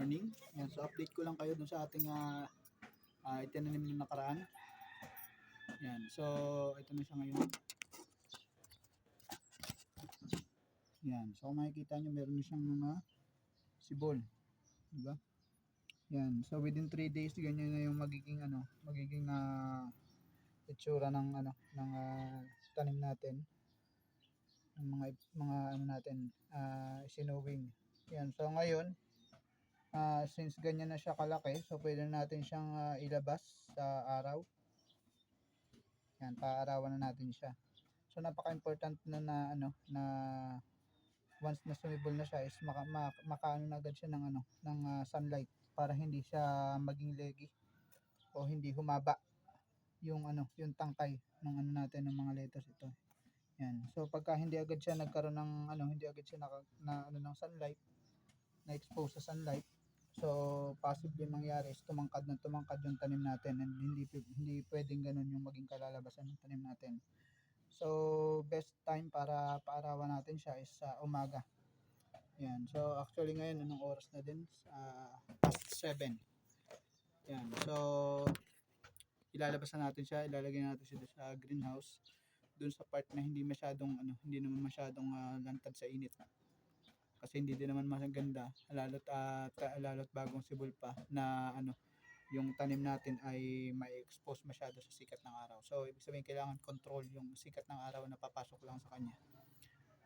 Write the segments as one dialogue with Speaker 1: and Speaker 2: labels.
Speaker 1: morning. Yan, so update ko lang kayo dun sa ating itinanim ng nakaraan. Yan, so ito na siya ngayon. Yan, so kung makikita nyo meron na siyang mga sibol, diba? Yan, so within 3 days ganyan na yung magiging itsura ng tanim natin, ng mga natin sinowing. Yan, so ngayon since ganyan na siya kalaki, so pwede natin siyang ilabas sa araw. Yan, paarawan na natin siya. So napaka-important na once na sumibol na siya is makaano na agad siya ng sunlight para hindi siya maging leggy o hindi humaba yung tangkay ng natin ng mga lettuce ito. Yan. So pagka hindi agad siya nagkaroon ng hindi agad siya ng sunlight, na expose sa sunlight, so possibly mangyari is tumangkad yung tanim natin, and hindi pwedeng ganun yung maging kalalabasan ng tanim natin. So best time para paarawan natin siya is sa umaga. Yan. So actually ngayon anong oras na din? Past 7. Yan. So ilalabas na natin siya, ilalagay natin siya sa greenhouse, dun sa part na hindi naman masyadong lantad sa init. Kasi hindi din naman maganda lalo't bagong sibol pa na yung tanim natin ay ma-expose masyado sa sikat ng araw. So ibig sabihin kailangan control yung sikat ng araw na papasok lang sa kanya.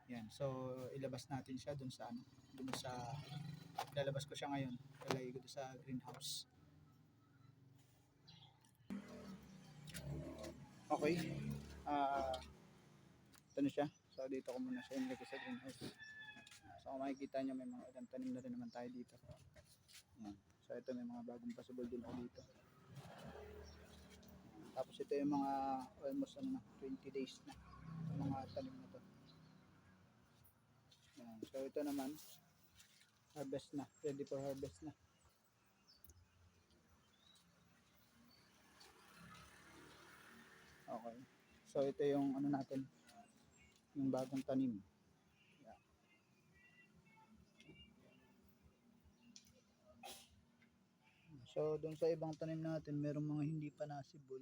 Speaker 1: Yan. So ilabas natin siya dun sa lalabas ko siya ngayon. Ilalagay ko sa greenhouse. Okay. Ito na siya. So dito ko muna siya ilagay sa greenhouse. So kung makikita nyo may mga ilang tanim na rin naman tayo dito. Yan. So ito may mga bagong possible din ako dito. Tapos ito yung mga almost 20 days na mga tanim na to. Yan. So ito naman harvest na, ready for harvest na. Okay. So ito yung natin, yung bagong tanim. Yan. So doon sa ibang tanim natin, merong mga hindi pa nasibol.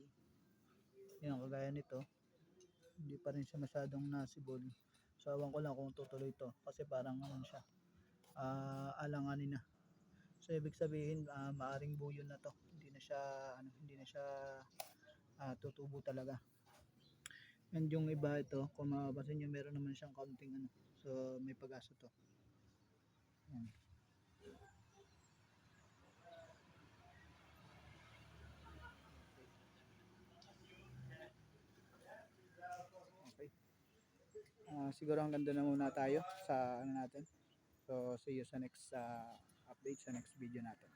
Speaker 1: Yan, kagaya nito. Hindi pa rin siya masyadong nasibol. So awan ko lang kung tutuloy to kasi parang siya. Alanganin na. So ibig sabihin maaring buyon na to. Hindi na siya tutubo talaga. And yung iba ito, kung mapapansin niyo meron naman siyang kaunting so may pag-asa to. Yan. Siguro hanggang doon na muna tayo sa natin. So see you sa next update, sa next video natin.